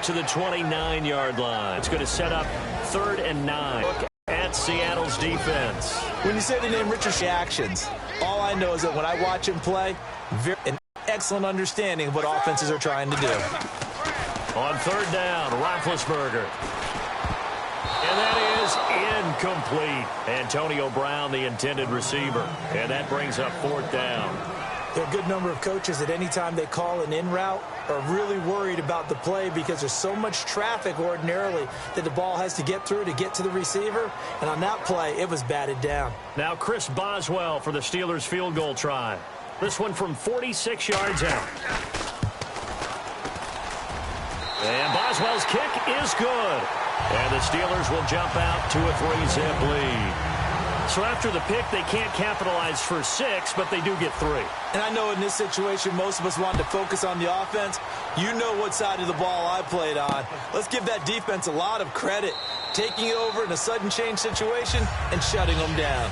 to the 29-yard line. It's going to set up 3rd and 9. Look at Seattle's defense. When you say the name Richard Actions, all I know is that when I watch him play, an excellent understanding of what offenses are trying to do. On 3rd down, Roethlisberger. And that is incomplete. Antonio Brown, the intended receiver. And that brings up 4th down. There are a good number of coaches at any time they call an in route are really worried about the play because there's so much traffic ordinarily that the ball has to get through to get to the receiver. And on that play, it was batted down. Now Chris Boswell for the Steelers field goal try. This one from 46 yards out. And Boswell's kick is good. And the Steelers will jump out to a 3-zip lead. So after the pick, they can't capitalize for 6, but they do get 3. And I know in this situation, most of us wanted to focus on the offense. You know what side of the ball I played on. Let's give that defense a lot of credit. Taking it over in a sudden change situation and shutting them down.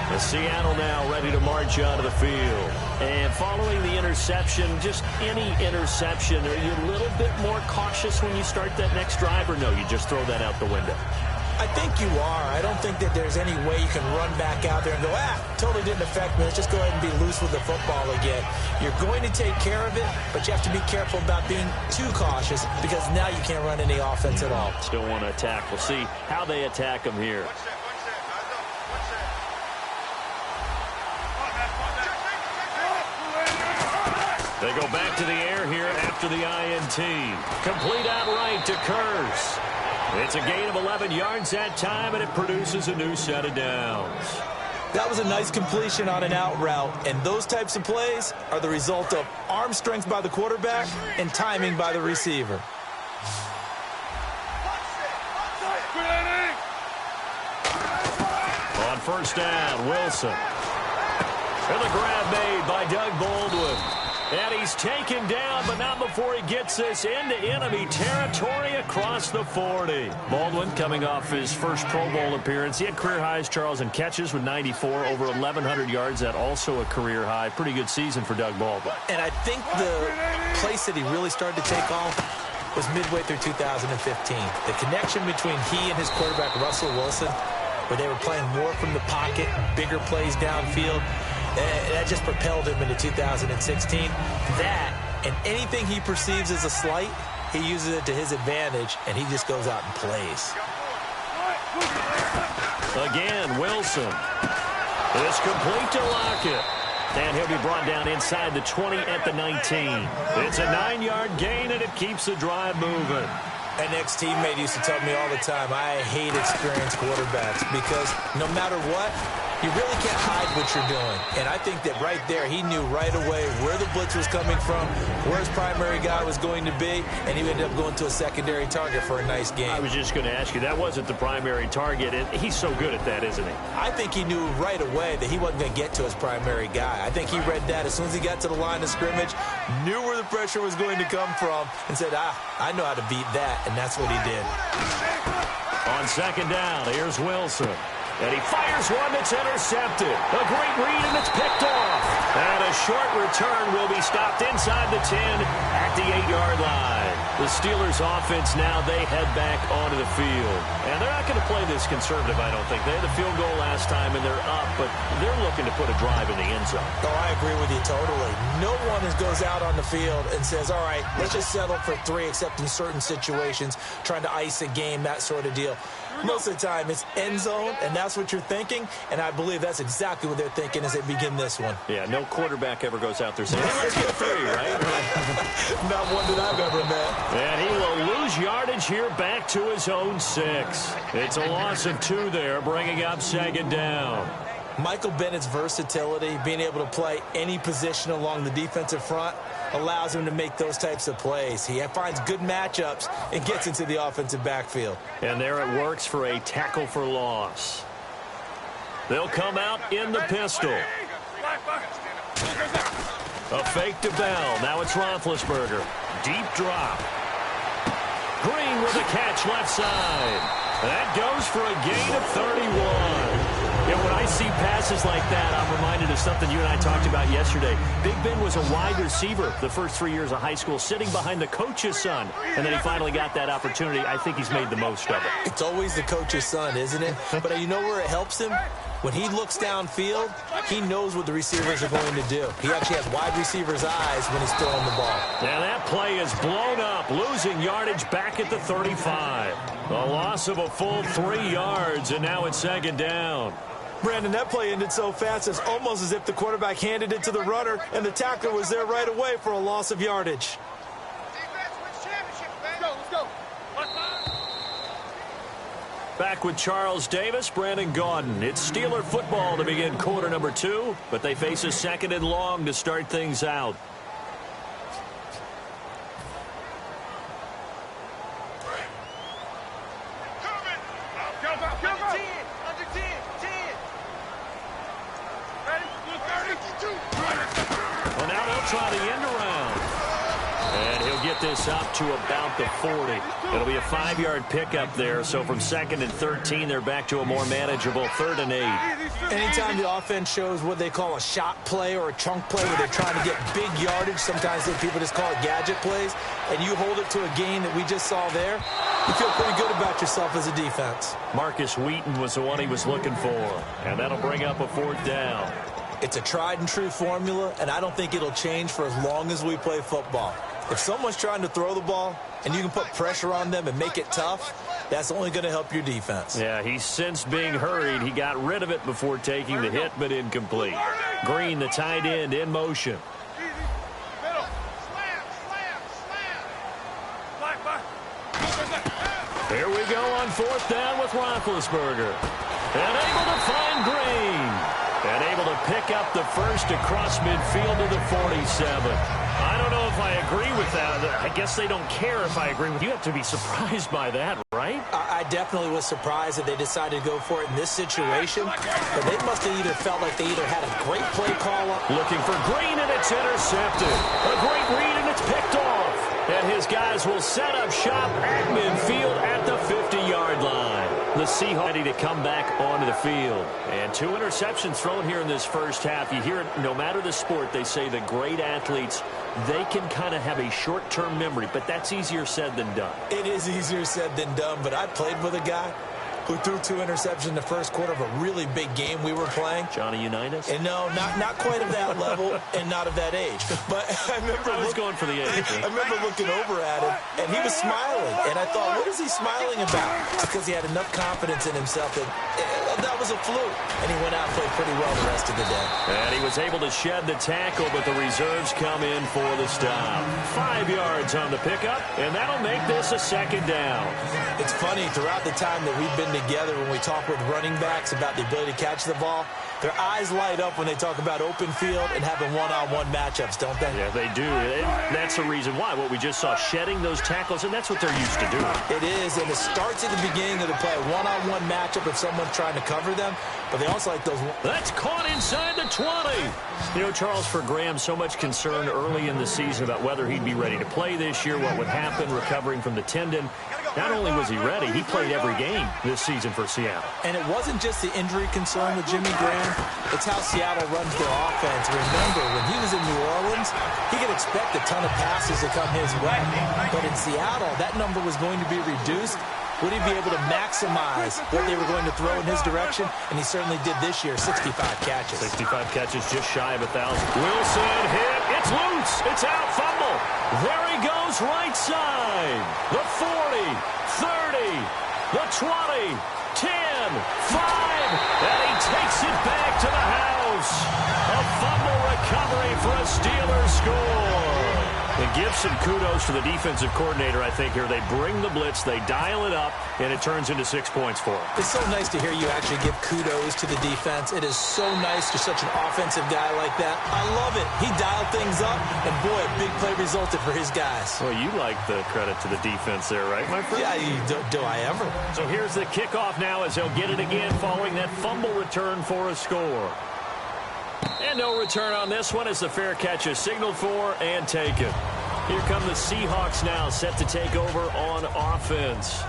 The Seattle now ready to march onto the field. And following the interception, just any interception, are you a little bit more cautious when you start that next drive, or no, you just throw that out the window? I think you are. I don't think that there's any way you can run back out there and go, totally didn't affect me. Let's just go ahead and be loose with the football again. You're going to take care of it, but you have to be careful about being too cautious because now you can't run any offense at all. Still want to attack. We'll see how they attack them here. They go back to the air here after the INT. Complete outright to Kurz. It's a gain of 11 yards that time, and it produces a new set of downs. That was a nice completion on an out route, and those types of plays are the result of arm strength by the quarterback and timing by the receiver. On 1st down, Wilson. And the grab made by Doug Baldwin. And he's taken down, but not before he gets this into enemy territory across the 40. Baldwin coming off his first Pro Bowl appearance. He had career highs, Charles, in catches with 94, over 1,100 yards. That also a career high. Pretty good season for Doug Baldwin. And I think the place that he really started to take off was midway through 2015. The connection between he and his quarterback, Russell Wilson, where they were playing more from the pocket, bigger plays downfield. That just propelled him into 2016. That and anything he perceives as a slight, he uses it to his advantage, and he just goes out and plays. Again, Wilson. It's complete to Lockett. And he'll be brought down inside the 20 at the 19. It's a 9-yard gain, and it keeps the drive moving. An ex-teammate used to tell me all the time, I hate experienced quarterbacks because no matter what, you really can't hide what you're doing. And I think that right there, he knew right away where the blitz was coming from, where his primary guy was going to be, and he ended up going to a secondary target for a nice game. I was just going to ask you, that wasn't the primary target, and he's so good at that, isn't he? I think he knew right away that he wasn't going to get to his primary guy. I think he read that as soon as he got to the line of scrimmage, knew where the pressure was going to come from, and said, I know how to beat that, and that's what he did. On 2nd down, here's Wilson. And he fires one that's intercepted. A great read, and it's picked off. And a short return will be stopped inside the 10 at the 8-yard line. The Steelers offense now, they head back onto the field. And they're not going to play this conservative, I don't think. They had the field goal last time, and they're up, but they're looking to put a drive in the end zone. Oh, I agree with you totally. No one goes out on the field and says, all right, let's just settle for 3, except in certain situations, trying to ice a game, that sort of deal. Most of the time, it's end zone, and that's what you're thinking, and I believe that's exactly what they're thinking as they begin this one. Yeah, no quarterback ever goes out there saying, hey, let's get 3, right? Not one that I've ever met. And he will lose yardage here back to his own 6. It's a loss of 2 there, bringing up 2nd down. Michael Bennett's versatility, being able to play any position along the defensive front, allows him to make those types of plays. He finds good matchups and gets into the offensive backfield. And there it works for a tackle for loss. They'll come out in the pistol. A fake to Bell. Now it's Roethlisberger. Deep drop. Green with a catch left side. That goes for a gain of 31. Yeah, when I see passes like that, I'm reminded of something you and I talked about yesterday. Big Ben was a wide receiver the first 3 years of high school, sitting behind the coach's son. And then he finally got that opportunity. I think he's made the most of it. It's always the coach's son, isn't it? But you know where it helps him? When he looks downfield, he knows what the receivers are going to do. He actually has wide receivers' eyes when he's throwing the ball. Now that play is blown up, losing yardage back at the 35. A loss of a full 3 yards, and now it's second down. Brandon, that play ended so fast, it's almost as if the quarterback handed it to the runner, and the tackler was there right away for a loss of yardage. Back with Charles Davis, Brandon Gaudin. It's Steeler football to begin quarter number 2, but they face a second and long to start things out. Well, now they'll try the end around. And he'll get this up to about the 40. It'll be a 5-yard pickup there. So from 2nd and 13, they're back to a more manageable 3rd and 8. Anytime the offense shows what they call a shot play or a chunk play where they're trying to get big yardage, sometimes people just call it gadget plays, and you hold it to a gain that we just saw there, you feel pretty good about yourself as a defense. Marcus Wheaton was the one he was looking for. And that'll bring up a 4th down. It's a tried-and-true formula, and I don't think it'll change for as long as we play football. If someone's trying to throw the ball and you can put pressure on them and make it tough, that's only going to help your defense. Yeah, he's since being hurried. He got rid of it before taking the hit, but incomplete. Green, the tight end, in motion. Here we go on 4th down with Roethlisberger. And able to find Green. And able to pick up the first across midfield to the 47. I don't know if I agree with that. I guess they don't care if I agree with you. You have to be surprised by that, right? I definitely was surprised that they decided to go for it in this situation. But they must have either felt like they either had a great play call up. Looking for Green, and it's intercepted. A great read, and it's picked off. And his guys will set up shop at midfield at the 50-yard line. The Seahawks ready to come back onto the field. And 2 interceptions thrown here in this first half. You hear it, no matter the sport, they say the great athletes, they can kind of have a short-term memory, but that's easier said than done. It is easier said than done, but I played with a guy who threw 2 interceptions in the first quarter of a really big game we were playing. Johnny Unitas? And no, not quite of that level and not of that age. But I remember I was going for the age. I remember looking over at him, and he was smiling. And I thought, what is he smiling about? It's because he had enough confidence in himself that was a fluke. And he went out and played pretty well the rest of the day. And he was able to shed the tackle, but the reserves come in for the stop. 5 yards on the pickup, and that'll make this a 2nd down. It's funny, throughout the time that we've been together, when we talk with running backs about the ability to catch the ball, their eyes light up when they talk about open field and having one-on-one matchups, don't they? Yeah, they do. And that's the reason why. What we just saw, shedding those tackles, and that's what they're used to doing. It is, and it starts at the beginning of the play. One-on-one matchup if someone's trying to cover them, but they also like those. That's caught inside the 20. You know, Charles, for Graham, so much concern early in the season about whether he'd be ready to play this year, what would happen recovering from the tendon. Not only was he ready, he played every game this season for Seattle. And it wasn't just the injury concern with Jimmy Graham. It's how Seattle runs their offense. Remember, when he was in New Orleans, he could expect a ton of passes to come his way. But in Seattle, that number was going to be reduced. Would he be able to maximize what they were going to throw in his direction? And he certainly did this year, 65 catches. 65 catches, just shy of 1,000. Wilson hit. It's loose. It's out. Fumble. There he goes, right side. The 40, 30, the 20, 10, 5, and he takes it back to the house. A fumble recovery for a Steelers score. And give some kudos to the defensive coordinator, I think, here. They bring the blitz, they dial it up, and it turns into 6 points for them. It's so nice to hear you actually give kudos to the defense. It is so nice to such an offensive guy like that. I love it. He dialed things up, and boy, a big play resulted for his guys. Well, you like the credit to the defense there, right, my friend? Yeah, do I ever? So here's the kickoff now as they'll get it again following that fumble return for a score. And no return on this one as the fair catch is signaled for and taken. Here come the Seahawks now, set to take over on offense.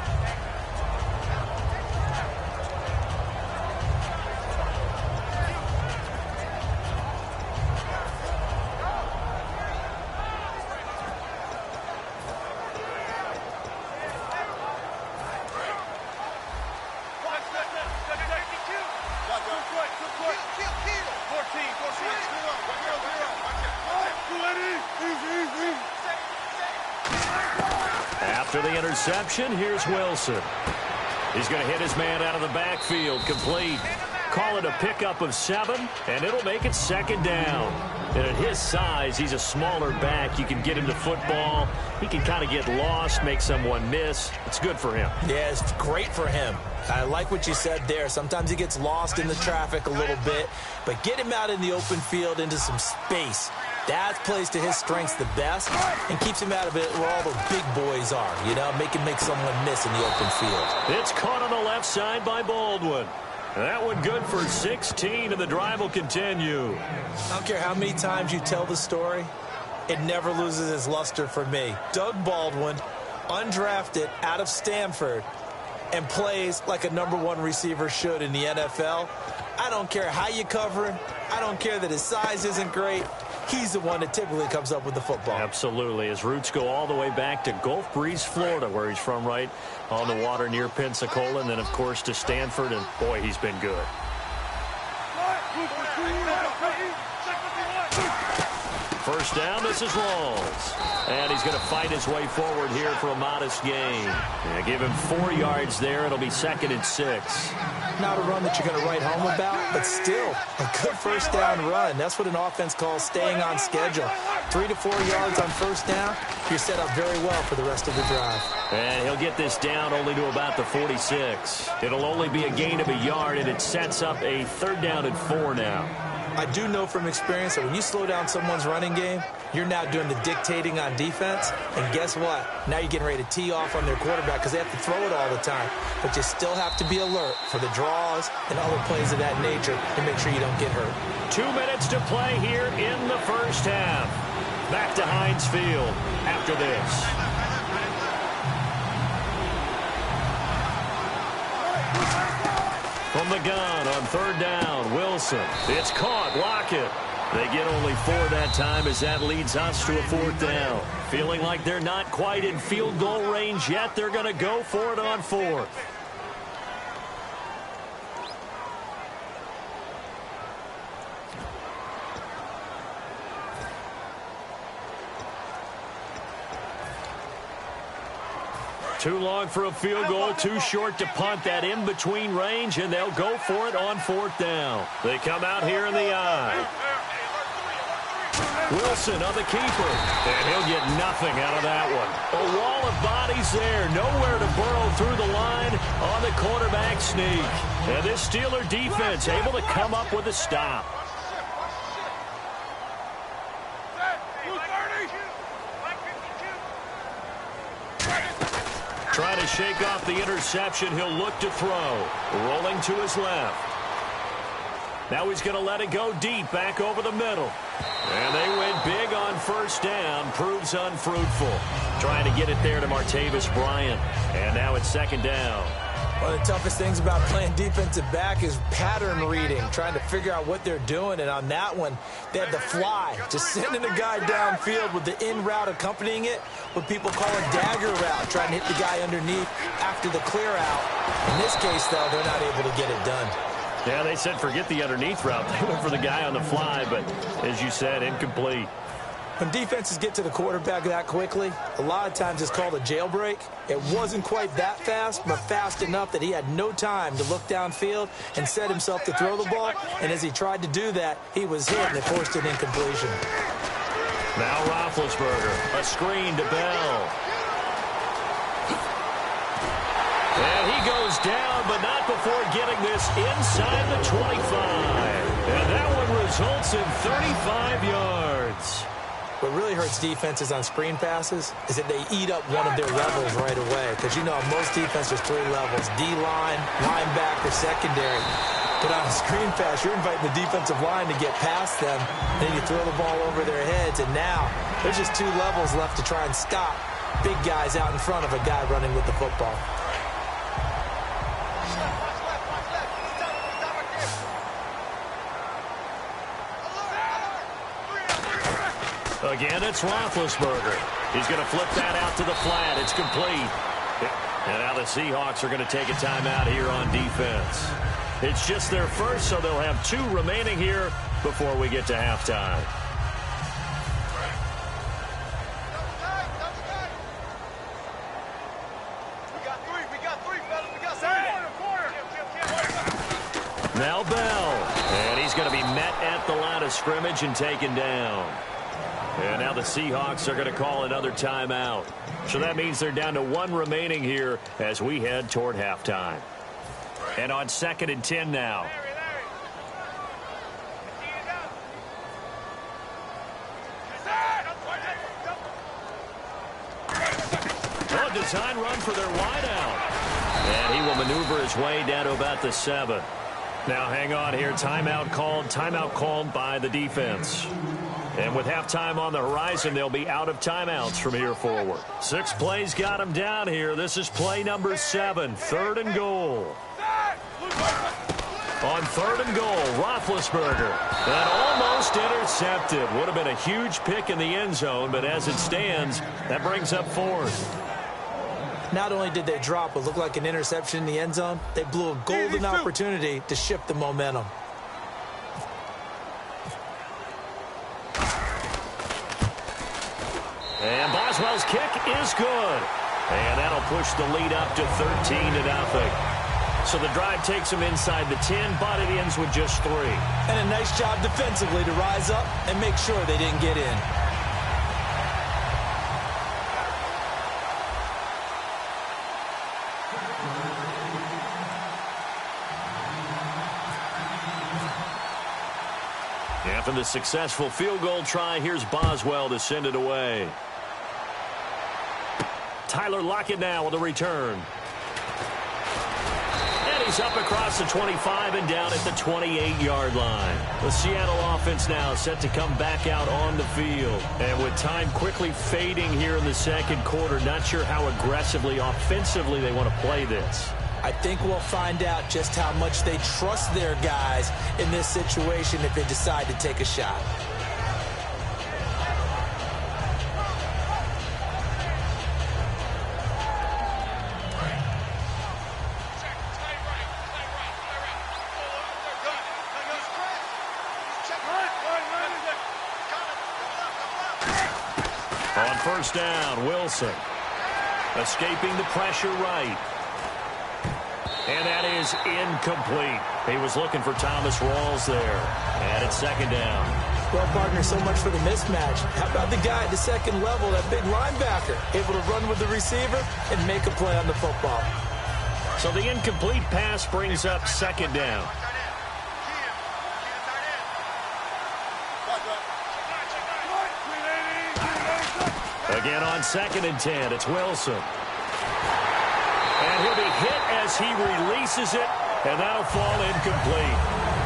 After the interception, here's Wilson. He's going to hit his man out of the backfield, complete. Call it a pickup of 7, and it'll make it 2nd down. And at his size, he's a smaller back. You can get him to football. He can kind of get lost, make someone miss. It's good for him. Yeah, it's great for him. I like what you said there. Sometimes he gets lost in the traffic a little bit, but get him out in the open field into some space. That plays to his strengths the best and keeps him out of it where all the big boys are, you know, make someone miss in the open field. It's caught on the left side by Baldwin. That one good for 16, and the drive will continue. I don't care how many times you tell the story, it never loses its luster for me. Doug Baldwin, undrafted out of Stanford, and plays like a #1 receiver should in the NFL. I don't care how you cover him. I don't care that his size isn't great. He's the one that typically comes up with the football. Absolutely. His roots go all the way back to Gulf Breeze, Florida, where he's from, right on the water near Pensacola, and then, of course, to Stanford, and, boy, he's been good. First down, this is Rawls. And he's going to fight his way forward here for a modest gain. Yeah, give him 4 yards there. It'll be 2nd and 6. Not a run that you're going to write home about, but still a good first down run. That's what an offense calls staying on schedule. 3 to 4 yards on first down, you're set up very well for the rest of the drive. And he'll get this down only to about the 46. It'll only be a gain of a yard, and it sets up a 3rd down and 4 now. I do know from experience that when you slow down someone's running game, you're now doing the dictating on defense. And guess what? Now you're getting ready to tee off on their quarterback because they have to throw it all the time. But you still have to be alert for the draws and other plays of that nature to make sure you don't get hurt. 2 minutes to play here in the first half. Back to Heinz Field after this. From the gun on 3rd down, Wilson. It's caught. Lockett. They get only 4 that time as that leads us to a 4th down. Feeling like they're not quite in field goal range yet. They're going to go for it on 4th. Too long for a field goal, too short to punt. That in-between range, and they'll go for it on 4th down. They come out here in the eye. Wilson on the keeper, and he'll get nothing out of that one. A wall of bodies there, nowhere to burrow through the line on the quarterback sneak. And this Steeler defense able to come up with a stop. Trying to shake off the interception. He'll look to throw. Rolling to his left. Now he's going to let it go deep back over the middle. And they went big on first down. Proves unfruitful. Trying to get it there to Martavis Bryant. And now it's 2nd down. One of the toughest things about playing defensive back is pattern reading, trying to figure out what they're doing. And on that one, they had the fly, just sending a guy downfield with the in route accompanying it, what people call a dagger route, trying to hit the guy underneath after the clear out. In this case, though, they're not able to get it done. Yeah, they said forget the underneath route. They went for the guy on the fly, but as you said, incomplete. When defenses get to the quarterback that quickly, a lot of times it's called a jailbreak. It wasn't quite that fast, but fast enough that he had no time to look downfield and set himself to throw the ball. And as he tried to do that, he was hit and it forced an incompletion. Now Roethlisberger, a screen to Bell. And he goes down, but not before getting this inside the 25. And that one results in 35 yards. What really hurts defenses on screen passes is that they eat up one of their levels right away. Because, you know, most defenses there's 3 levels, D-line, linebacker, secondary. But on a screen pass, you're inviting the defensive line to get past them. Then you throw the ball over their heads. And now there's just 2 levels left to try and stop big guys out in front of a guy running with the football. Again, it's Roethlisberger. He's going to flip that out to the flat. It's complete. And now the Seahawks are going to take a timeout here on defense. It's just their first, so they'll have 2 remaining here before we get to halftime. Now Bell. And he's going to be met at the line of scrimmage and taken down. And now the Seahawks are going to call another timeout. So that means they're down to 1 remaining here as we head toward halftime. And on 2nd and 10 now. A design run for their wideout. And he will maneuver his way down to about the 7. Now hang on here. Timeout called by the defense. And with halftime on the horizon, they'll be out of timeouts from here forward. 6 plays got him down here. This is play number 7, 3rd and goal. On 3rd and goal, Roethlisberger. And almost intercepted. Would have been a huge pick in the end zone, but as it stands, that brings up 4th. Not only did they drop what looked like an interception in the end zone, they blew a golden opportunity to shift the momentum. And Boswell's kick is good. And that'll push the lead up to 13-0. So the drive takes them inside the 10, but it ends with just 3. And a nice job defensively to rise up and make sure they didn't get in. After the successful field goal try, here's Boswell to send it away. Tyler Lockett now with a return. And he's up across the 25 and down at the 28-yard line. The Seattle offense now set to come back out on the field. And with time quickly fading here in the 2nd quarter, not sure how aggressively, offensively they want to play this. I think we'll find out just how much they trust their guys in this situation if they decide to take a shot. On 1st down, Wilson. Escaping the pressure right. And that is incomplete. He was looking for Thomas Rawls there. And it's 2nd down. Well, partner, so much for the mismatch. How about the guy at the 2nd level, that big linebacker, able to run with the receiver and make a play on the football? So the incomplete pass brings up 2nd down. Again on 2nd and 10, it's Wilson. And he'll be hit as he releases it, and that'll fall incomplete.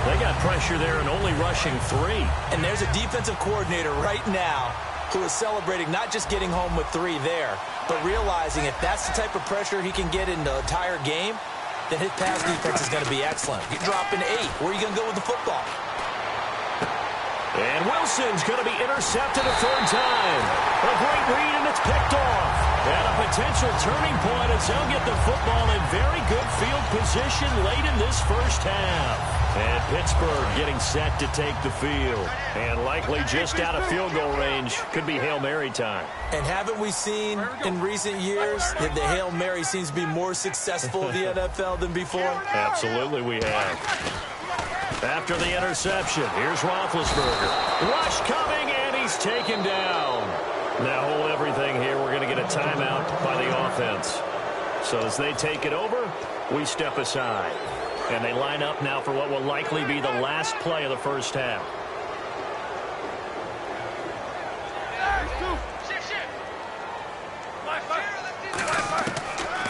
They got pressure there and only rushing 3. And there's a defensive coordinator right now who is celebrating not just getting home with 3 there, but realizing if that's the type of pressure he can get in the entire game, then his pass defense is going to be excellent. You're dropping 8. Where are you going to go with the football? And Wilson's going to be intercepted a 3rd time. A great read, and it's picked off. And a potential turning point as they'll get the football in very good field position late in this 1st half. And Pittsburgh getting set to take the field. And likely just out of field goal range. Could be Hail Mary time. And haven't we seen in recent years that the Hail Mary seems to be more successful in the NFL than before? Absolutely we have. After the interception, here's Roethlisberger. Rush coming, and he's taken down. Now hold everything here. We're going to get a timeout by the offense. So as they take it over, we step aside. And they line up now for what will likely be the last play of the 1st half.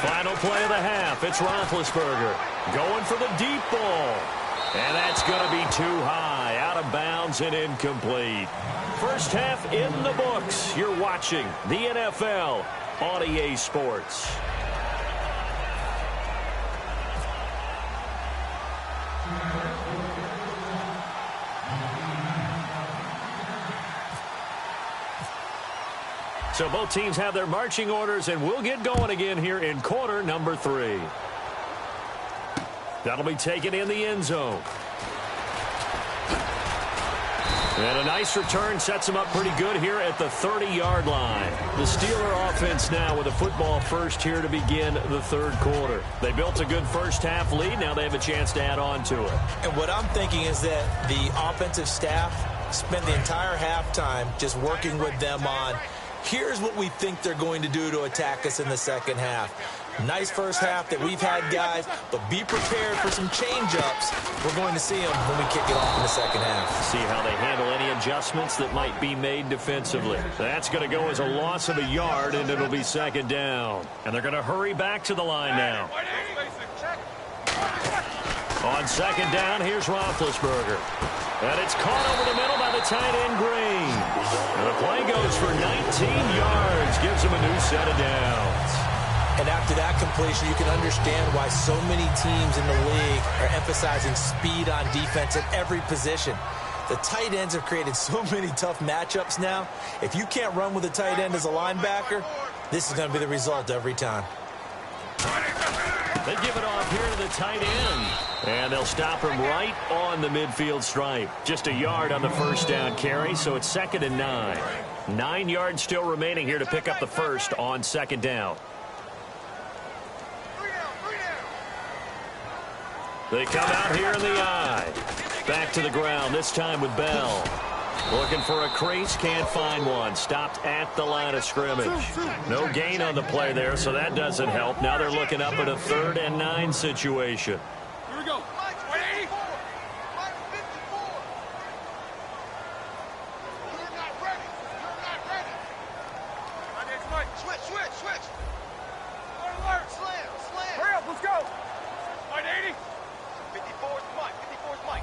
Final play of the half. It's Roethlisberger going for the deep ball. And that's going to be too high, out of bounds and incomplete. 1st half in the books. You're watching the NFL on EA Sports. So both teams have their marching orders, and we'll get going again here in quarter number 3. That'll be taken in the end zone. And a nice return sets them up pretty good here at the 30-yard line. The Steeler offense now with a football first here to begin the third quarter. They built a good first-half lead. Now they have a chance to add on to it. And what I'm thinking is that the offensive staff spent the entire halftime just working with them on, here's what we think they're going to do to attack us in the second half. Nice first half that we've had, guys, but be prepared for some change-ups. We're going to see them when we kick it off in the second half. See how they handle any adjustments that might be made defensively. That's going to go as a loss of a yard, and it'll be second down. And they're going to hurry back to the line now. On second down, here's Roethlisberger. And it's caught over the middle by the tight end, Green. And the play goes for 19 yards, gives him a new set of downs. And after that completion, you can understand why so many teams in the league are emphasizing speed on defense at every position. The tight ends have created so many tough matchups now. If you can't run with a tight end as a linebacker, this is going to be the result every time. They give it off here to the tight end. And they'll stop him right on the midfield stripe. Just a yard on the first down carry, so it's 2nd and 9. 9 yards still remaining here to pick up the first on second down. They come out here in the eye. Back to the ground, this time with Bell. Looking for a crease, can't find one. Stopped at the line of scrimmage. No gain on the play there, so that doesn't help. Now they're looking up at a 3rd and 9 situation. Here we go. Switch. Alert. Slam. Hurry up, let's go. 180. 54's Mike.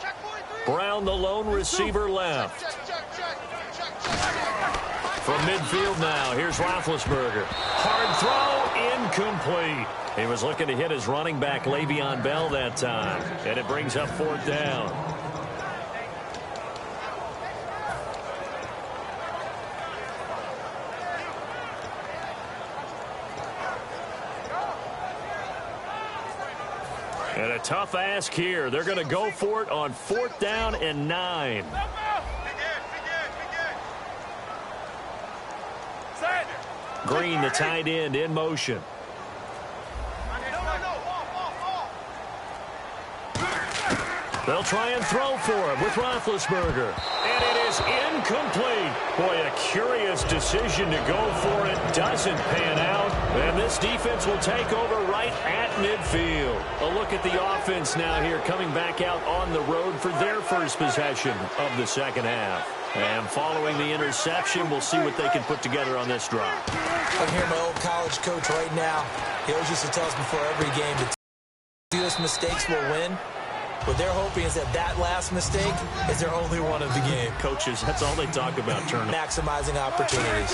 Check 43. Brown, the lone receiver, left. Check. From midfield now, here's Roethlisberger. Hard throw, incomplete. He was looking to hit his running back, Le'Veon Bell, that time. And it brings up 4th down. And a tough ask here. They're going to go for it on 4th down and 9. Green, the tight end, in motion. They'll try and throw for him with Roethlisberger. And it is incomplete. Boy, a curious decision to go for it. Doesn't pan out. And this defense will take over right at midfield. A look at the offense now here, coming back out on the road for their first possession of the second half. And following the interception, we'll see what they can put together on this drive. I'm here, my old college coach right now. He always used to tell us before every game that fewest mistakes will win. What they're hoping is that last mistake is their only one of the game. Coaches, that's all they talk about, turnovers. Maximizing opportunities.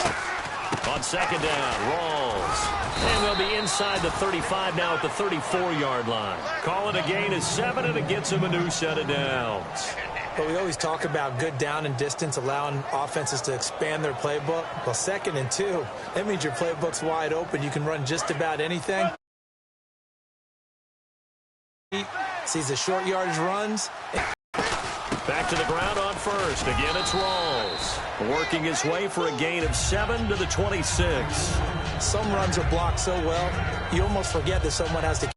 On second down, Rawls. And they'll be inside the 35 now at the 34-yard line. Call it a gain of 7, and it gets them a new set of downs. But we always talk about good down and distance, allowing offenses to expand their playbook. Well, 2nd and 2, that means your playbook's wide open. You can run just about anything. Sees the short yardage runs. Back to the ground on first. Again, it's Rawls. Working his way for a gain of 7 to the 26. Some runs are blocked so well, you almost forget that someone has to